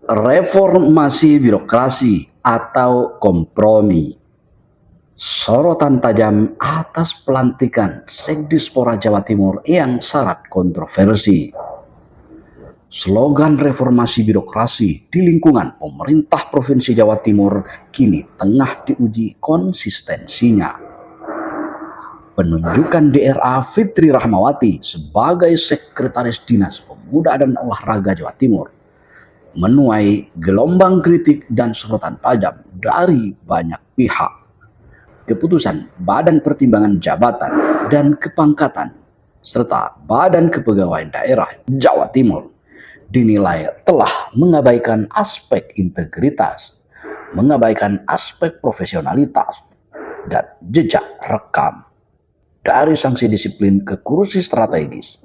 Reformasi birokrasi atau kompromi. Sorotan tajam atas pelantikan Sekdispora Jawa Timur yang syarat kontroversi. Slogan reformasi birokrasi di lingkungan pemerintah Provinsi Jawa Timur kini tengah diuji konsistensinya. Penunjukan DRA Fitri Rahmawati sebagai Sekretaris Dinas Pemuda dan Olahraga Jawa Timur menuai gelombang kritik dan sorotan tajam dari banyak pihak. Keputusan Badan Pertimbangan Jabatan dan Kepangkatan serta Badan Kepegawaian Daerah Jawa Timur dinilai telah mengabaikan aspek integritas, mengabaikan aspek profesionalitas, dan jejak rekam. Dari sanksi disiplin ke kursi strategis,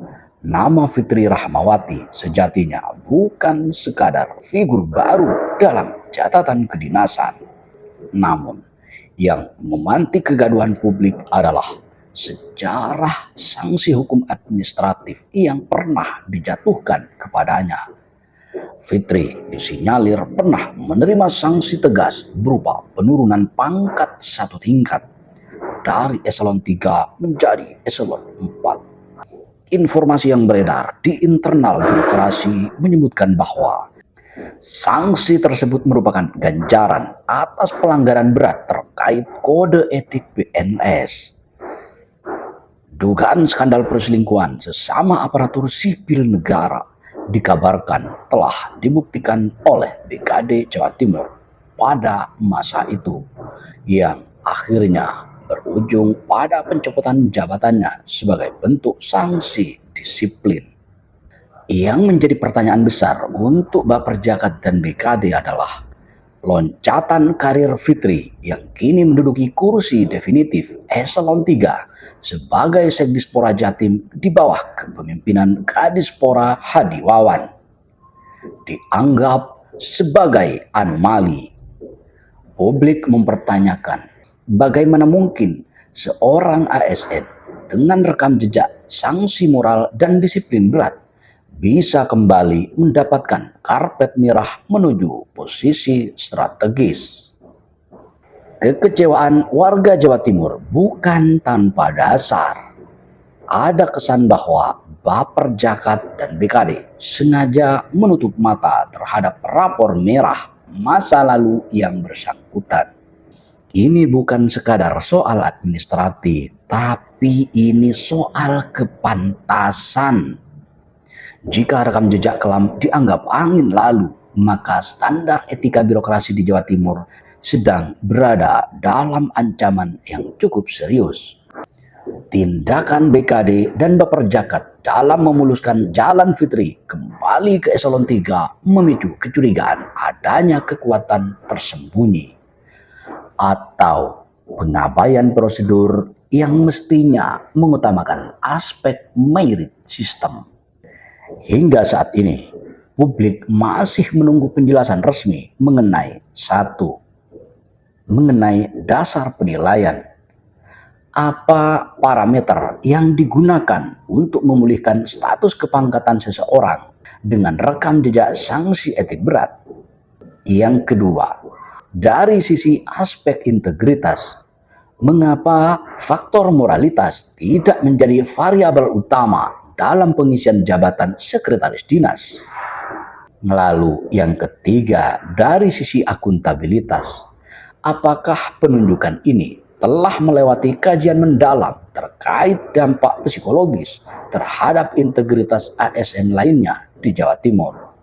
nama Fitri Rahmawati sejatinya bukan sekadar figur baru dalam catatan kedinasan. Namun, yang memantik kegaduhan publik adalah sejarah sanksi hukum administratif yang pernah dijatuhkan kepadanya. Fitri disinyalir pernah menerima sanksi tegas berupa penurunan pangkat 1 tingkat dari eselon 3 menjadi eselon 4. Informasi yang beredar di internal birokrasi menyebutkan bahwa sanksi tersebut merupakan ganjaran atas pelanggaran berat terkait kode etik PNS. Dugaan skandal perselingkuhan sesama aparatur sipil negara dikabarkan telah dibuktikan oleh BKD Jawa Timur pada masa itu, yang akhirnya berujung pada pencopotan jabatannya sebagai bentuk sanksi disiplin. Yang menjadi pertanyaan besar untuk Baperjakat dan BKD adalah loncatan karir Fitri yang kini menduduki kursi definitif eselon 3 sebagai Sekdispora Jatim di bawah kepemimpinan Kadispora Hadi Wawan dianggap sebagai anomali. Publik mempertanyakan bagaimana mungkin seorang ASN dengan rekam jejak sanksi moral dan disiplin berat bisa kembali mendapatkan karpet merah menuju posisi strategis. Kekecewaan warga Jawa Timur bukan tanpa dasar. Ada kesan bahwa Baperjakat dan BKD sengaja menutup mata terhadap rapor merah masa lalu yang bersangkutan. Ini bukan sekadar soal administratif, tapi ini soal kepantasan. Jika rekam jejak kelam dianggap angin lalu, maka standar etika birokrasi di Jawa Timur sedang berada dalam ancaman yang cukup serius. Tindakan BKD dan Baperjakat dalam memuluskan jalan Fitri kembali ke eselon 3 memicu kecurigaan adanya kekuatan tersembunyi atau pengabaian prosedur yang mestinya mengutamakan aspek merit system. Hingga saat ini, publik masih menunggu penjelasan resmi mengenai dasar penilaian. Apa parameter yang digunakan untuk memulihkan status kepangkatan seseorang dengan rekam jejak sanksi etik berat? Yang kedua, dari sisi aspek integritas, mengapa faktor moralitas tidak menjadi variabel utama dalam pengisian jabatan sekretaris dinas? Lalu yang ketiga, dari sisi akuntabilitas, apakah penunjukan ini telah melewati kajian mendalam terkait dampak psikologis terhadap integritas ASN lainnya di Jawa Timur?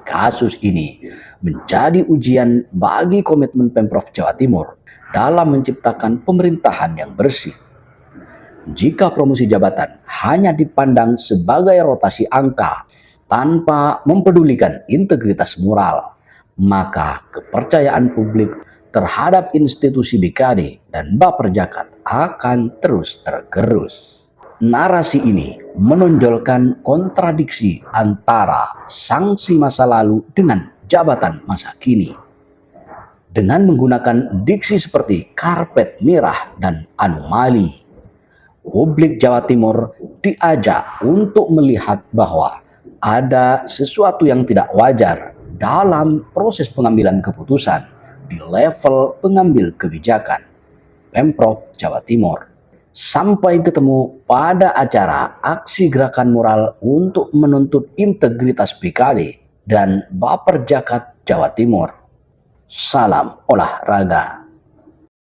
Kasus ini menjadi ujian bagi komitmen Pemprov Jawa Timur dalam menciptakan pemerintahan yang bersih. Jika promosi jabatan hanya dipandang sebagai rotasi angka tanpa mempedulikan integritas moral, maka kepercayaan publik terhadap institusi BKD dan Baperjakat akan terus tergerus. Narasi ini menonjolkan kontradiksi antara sanksi masa lalu dengan jabatan masa kini. Dengan menggunakan diksi seperti karpet merah dan anomali, publik Jawa Timur diajak untuk melihat bahwa ada sesuatu yang tidak wajar dalam proses pengambilan keputusan di level pengambil kebijakan Pemprov Jawa Timur. Sampai ketemu pada acara aksi gerakan moral untuk menuntut integritas BKD dan Baperjakat Jawa Timur. Salam olahraga.